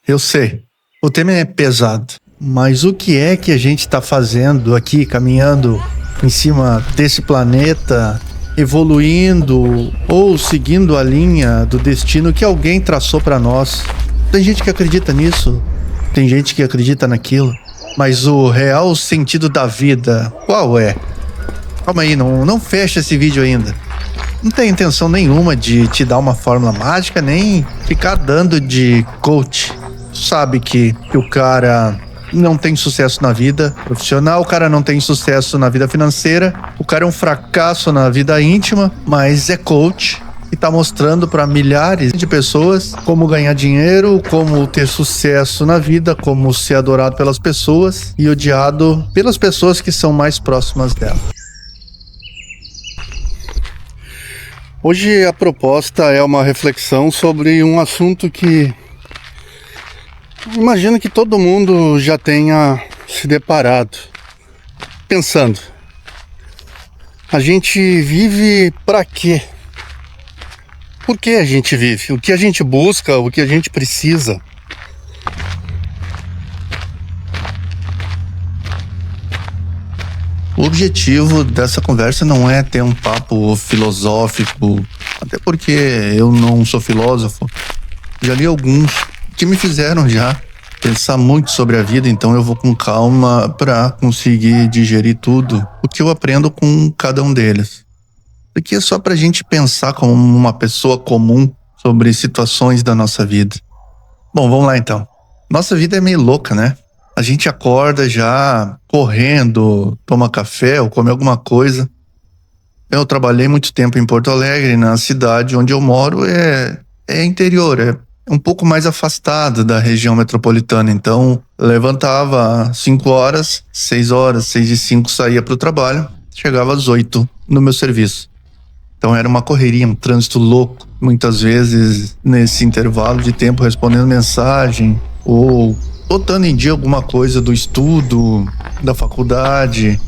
Eu sei, o tema é pesado, mas o que é que a gente está fazendo aqui, caminhando em cima desse planeta, evoluindo ou seguindo a linha do destino que alguém traçou para nós? Tem gente que acredita nisso, tem gente que acredita naquilo, mas o real sentido da vida, qual é? Calma aí, não fecha esse vídeo ainda. Não tem intenção nenhuma de te dar uma fórmula mágica, nem ficar dando de coach. Sabe que o cara não tem sucesso na vida profissional, o cara não tem sucesso na vida financeira, o cara é um fracasso na vida íntima, mas é coach e tá mostrando para milhares de pessoas como ganhar dinheiro, como ter sucesso na vida, como ser adorado pelas pessoas e odiado pelas pessoas que são mais próximas dela. Hoje a proposta é uma reflexão sobre um assunto que imagino que todo mundo já tenha se deparado, pensando: a gente vive para quê? Por que a gente vive? O que a gente busca? O que a gente precisa? O objetivo dessa conversa não é ter um papo filosófico, até porque eu não sou filósofo. Já li alguns que me fizeram já pensar muito sobre a vida, então eu vou com calma para conseguir digerir tudo o que eu aprendo com cada um deles. Aqui é só pra gente pensar como uma pessoa comum sobre situações da nossa vida. Bom, vamos lá então. Nossa vida é meio louca, né? A gente acorda já correndo, toma café ou come alguma coisa. Eu trabalhei muito tempo em Porto Alegre, na cidade onde eu moro é interior, é um pouco mais afastado da região metropolitana. Então, levantava às 5 horas, 6 horas, 6:05 saía para o trabalho, chegava às 8 no meu serviço. Então era uma correria, um trânsito louco. Muitas vezes, nesse intervalo de tempo, respondendo mensagem ou botando em dia alguma coisa do estudo, da faculdade,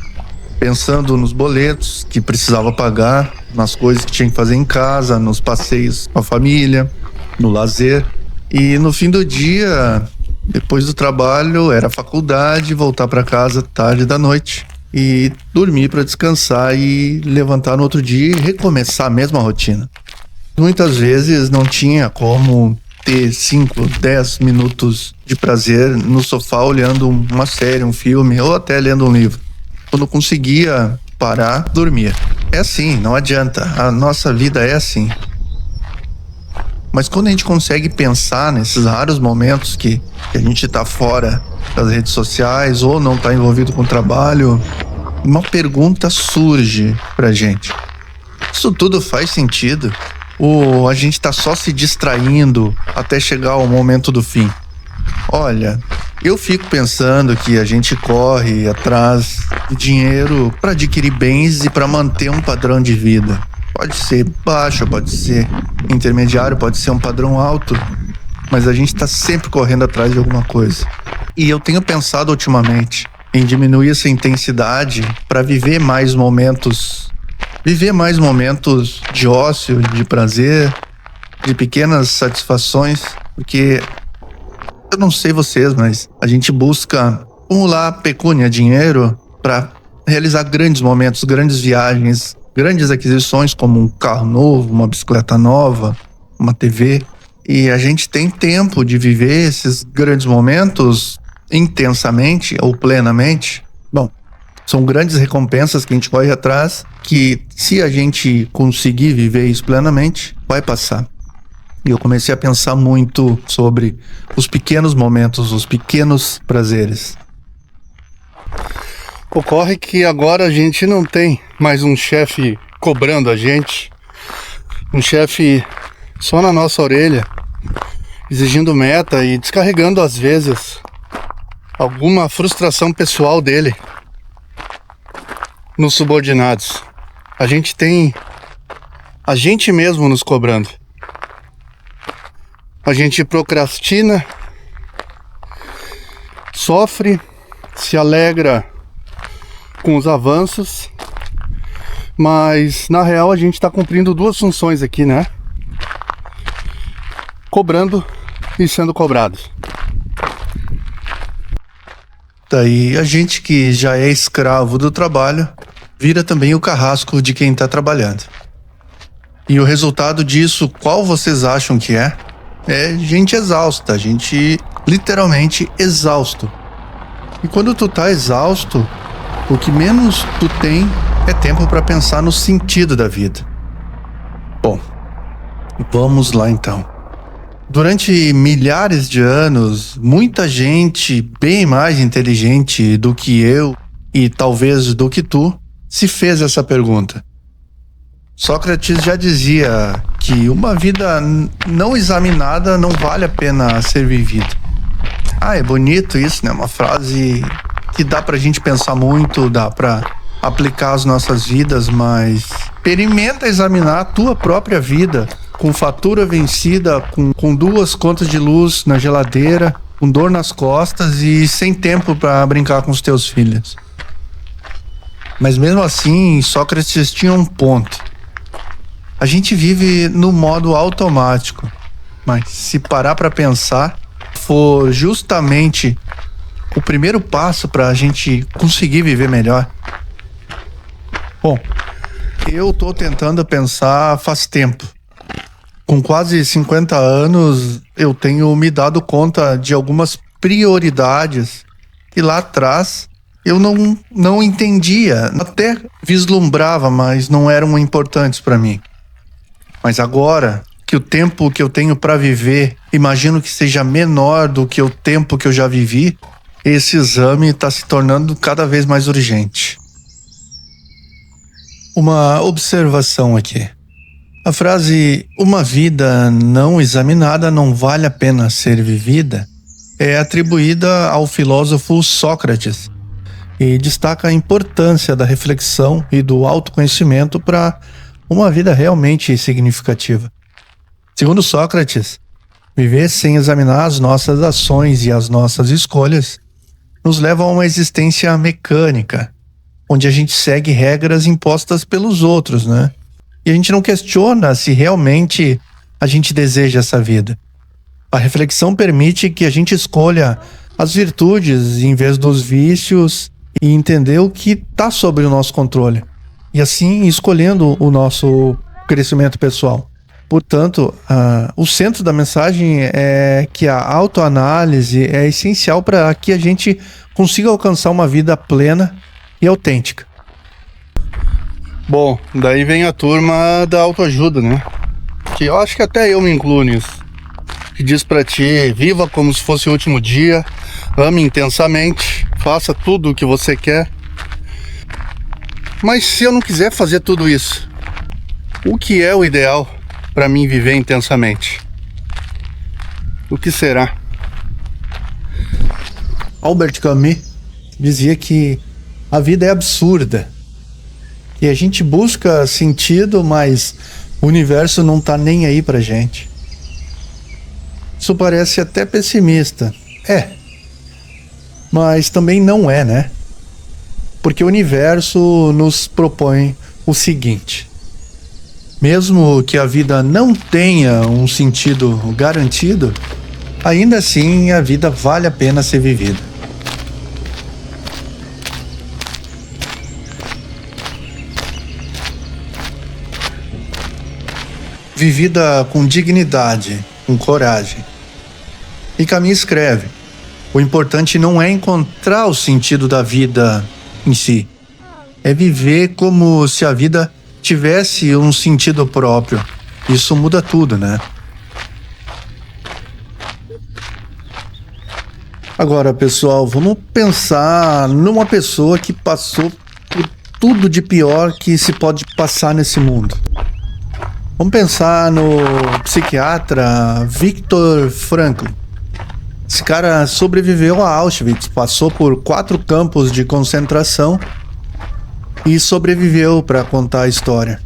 pensando nos boletos que precisava pagar, nas coisas que tinha que fazer em casa, nos passeios com a família, no lazer. E no fim do dia, depois do trabalho, era faculdade, voltar para casa tarde da noite e dormir para descansar e levantar no outro dia e recomeçar a mesma rotina. Muitas vezes não tinha como ter 5, 10 minutos de prazer no sofá olhando uma série, um filme ou até lendo um livro. Quando conseguia parar, dormia. É assim, não adianta. A nossa vida é assim. Mas quando a gente consegue pensar nesses raros momentos que a gente tá fora das redes sociais ou não tá envolvido com o trabalho, uma pergunta surge pra gente: isso tudo faz sentido? Ou a gente tá só se distraindo até chegar ao momento do fim? Olha, eu fico pensando que a gente corre atrás de dinheiro para adquirir bens e para manter um padrão de vida. Pode ser baixo, pode ser intermediário, pode ser um padrão alto, mas a gente tá sempre correndo atrás de alguma coisa. E eu tenho pensado ultimamente em diminuir essa intensidade para viver mais momentos de ócio, de prazer, de pequenas satisfações, porque eu não sei vocês, mas a gente busca acumular pecúnia, dinheiro, para realizar grandes momentos, grandes viagens, grandes aquisições como um carro novo, uma bicicleta nova, uma TV. E a gente tem tempo de viver esses grandes momentos intensamente ou plenamente? Bom, são grandes recompensas que a gente corre atrás, que se a gente conseguir viver isso plenamente, vai passar. E eu comecei a pensar muito sobre os pequenos momentos, os pequenos prazeres. Ocorre que agora a gente não tem mais um chefe cobrando a gente, um chefe só na nossa orelha, exigindo meta e descarregando às vezes alguma frustração pessoal dele nos subordinados. A gente tem a gente mesmo nos cobrando. A gente procrastina, sofre, se alegra com os avanços, mas na real a gente está cumprindo duas funções aqui, né? Cobrando e sendo cobrado. Daí a gente que já é escravo do trabalho vira também o carrasco de quem tá trabalhando. E o resultado disso, qual vocês acham que é? É gente exausta, gente literalmente exausto. E quando tu tá exausto, o que menos tu tem é tempo para pensar no sentido da vida. Bom, vamos lá então. Durante milhares de anos, muita gente bem mais inteligente do que eu e talvez do que tu se fez essa pergunta. Sócrates já dizia que uma vida não examinada não vale a pena ser vivida. É bonito isso, né? Uma frase que dá pra gente pensar muito, dá pra aplicar às nossas vidas, mas experimenta examinar a tua própria vida com fatura vencida, com 2 contas de luz na geladeira, com dor nas costas e sem tempo pra brincar com os teus filhos. Mas mesmo assim, Sócrates tinha um ponto. A gente vive no modo automático, mas se parar pra pensar, for justamente o primeiro passo para a gente conseguir viver melhor. Bom, eu tô tentando pensar faz tempo. Com quase 50 anos, eu tenho me dado conta de algumas prioridades que lá atrás eu não entendia, até vislumbrava, mas não eram importantes para mim. Mas agora que o tempo que eu tenho para viver, imagino que seja menor do que o tempo que eu já vivi, esse exame está se tornando cada vez mais urgente. Uma observação aqui. A frase "uma vida não examinada não vale a pena ser vivida" é atribuída ao filósofo Sócrates e destaca a importância da reflexão e do autoconhecimento para uma vida realmente significativa. Segundo Sócrates, viver sem examinar as nossas ações e as nossas escolhas nos leva a uma existência mecânica, onde a gente segue regras impostas pelos outros, né? E a gente não questiona se realmente a gente deseja essa vida. A reflexão permite que a gente escolha as virtudes em vez dos vícios e entender o que está sob o nosso controle. E assim escolhendo o nosso crescimento pessoal. Portanto, o centro da mensagem é que a autoanálise é essencial para que a gente consiga alcançar uma vida plena e autêntica. Bom, daí vem a turma da autoajuda, né? Que eu acho que até eu me incluo nisso. Que diz pra ti, viva como se fosse o último dia, ame intensamente, faça tudo o que você quer. Mas se eu não quiser fazer tudo isso, o que é o ideal para mim viver intensamente? O que será? Albert Camus dizia que a vida é absurda. E a gente busca sentido, mas o universo não tá nem aí pra gente. Isso parece até pessimista. Mas também não é, né? Porque o universo nos propõe o seguinte: mesmo que a vida não tenha um sentido garantido, ainda assim a vida vale a pena ser vivida. Vivida com dignidade, com coragem. E Camus escreve: o importante não é encontrar o sentido da vida em si, é viver como se a vida tivesse um sentido próprio. Isso muda tudo, né? Agora, pessoal, vamos pensar numa pessoa que passou por tudo de pior que se pode passar nesse mundo. Vamos pensar no psiquiatra Viktor Frankl. Esse cara sobreviveu a Auschwitz, passou por 4 campos de concentração e sobreviveu para contar a história.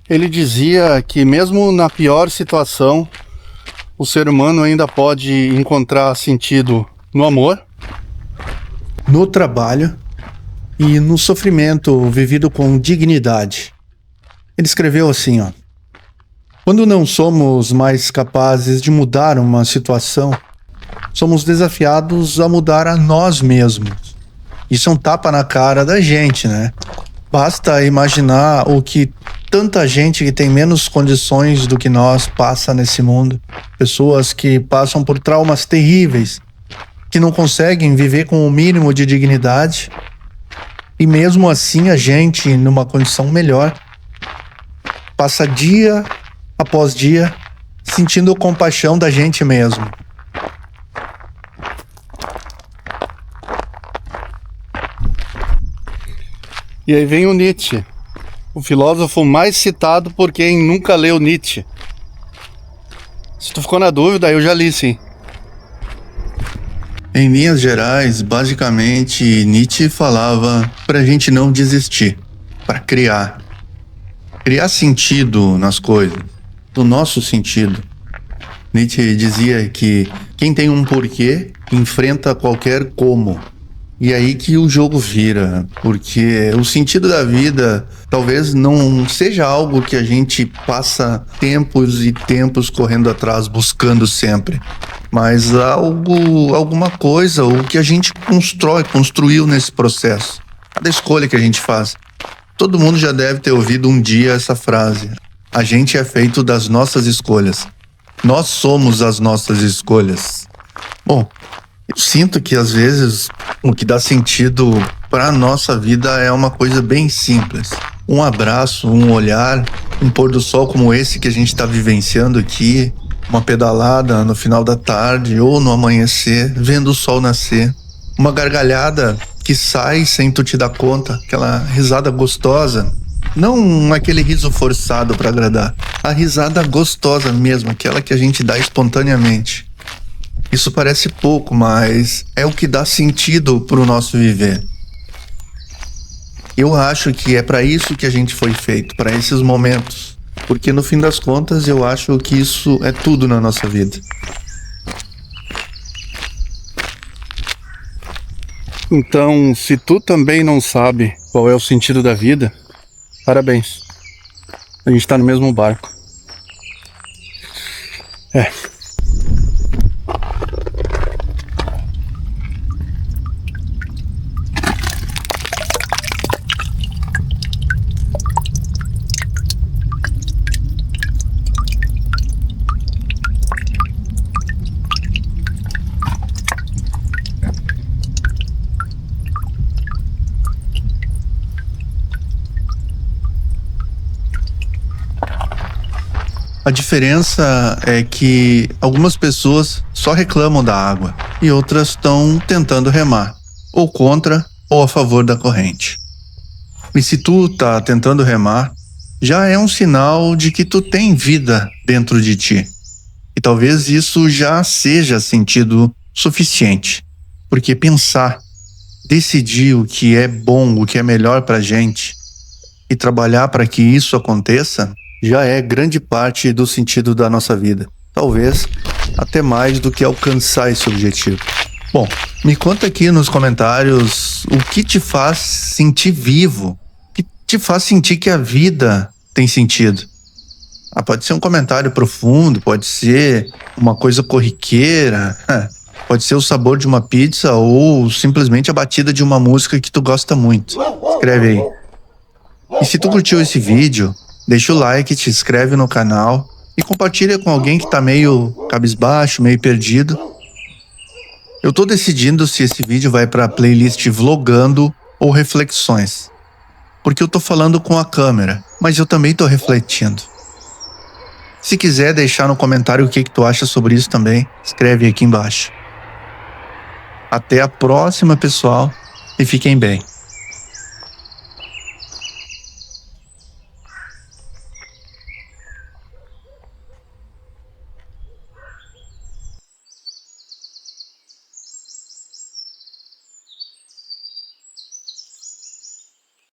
Ele dizia que mesmo na pior situação, o ser humano ainda pode encontrar sentido no amor, no trabalho e no sofrimento vivido com dignidade. Ele escreveu assim, ó: quando não somos mais capazes de mudar uma situação, somos desafiados a mudar a nós mesmos. Isso é um tapa na cara da gente, né? Basta imaginar o que tanta gente que tem menos condições do que nós passa nesse mundo. Pessoas que passam por traumas terríveis, que não conseguem viver com o mínimo de dignidade. E mesmo assim a gente, numa condição melhor, passa dia após dia sentindo compaixão da gente mesmo. E aí vem o Nietzsche, o filósofo mais citado por quem nunca leu Nietzsche. Se tu ficou na dúvida, eu já li, sim. Em linhas gerais, basicamente, Nietzsche falava pra gente não desistir, pra criar sentido nas coisas, do nosso sentido. Nietzsche dizia que quem tem um porquê enfrenta qualquer como. E é aí que o jogo vira, porque o sentido da vida talvez não seja algo que a gente passa tempos e tempos correndo atrás, buscando sempre, mas alguma coisa, o que a gente construiu nesse processo, cada escolha que a gente faz. Todo mundo já deve ter ouvido um dia essa frase: a gente é feito das nossas escolhas. Nós somos as nossas escolhas. Bom, eu sinto que às vezes o que dá sentido para a nossa vida é uma coisa bem simples. Um abraço, um olhar, um pôr do sol como esse que a gente está vivenciando aqui, uma pedalada no final da tarde ou no amanhecer, vendo o sol nascer, uma gargalhada que sai sem tu te dar conta, aquela risada gostosa, não aquele riso forçado para agradar, a risada gostosa mesmo, aquela que a gente dá espontaneamente. Isso parece pouco, mas é o que dá sentido pro nosso viver. Eu acho que é para isso que a gente foi feito, para esses momentos. Porque no fim das contas eu acho que isso é tudo na nossa vida. Então, se tu também não sabe qual é o sentido da vida, parabéns. A gente tá no mesmo barco. A diferença é que algumas pessoas só reclamam da água e outras estão tentando remar, ou contra ou a favor da corrente. E se tu tá tentando remar, já é um sinal de que tu tem vida dentro de ti. E talvez isso já seja sentido suficiente, porque pensar, decidir o que é bom, o que é melhor pra gente e trabalhar para que isso aconteça já é grande parte do sentido da nossa vida. Talvez até mais do que alcançar esse objetivo. Bom, me conta aqui nos comentários o que te faz sentir vivo, o que te faz sentir que a vida tem sentido. Pode ser um comentário profundo, pode ser uma coisa corriqueira, pode ser o sabor de uma pizza ou simplesmente a batida de uma música que tu gosta muito. Escreve aí. E se tu curtiu esse vídeo, deixa o like, te inscreve no canal e compartilha com alguém que tá meio cabisbaixo, meio perdido. Eu tô decidindo se esse vídeo vai pra playlist vlogando ou reflexões. Porque eu tô falando com a câmera, mas eu também tô refletindo. Se quiser deixar no comentário o que tu acha sobre isso também, escreve aqui embaixo. Até a próxima, pessoal, e fiquem bem.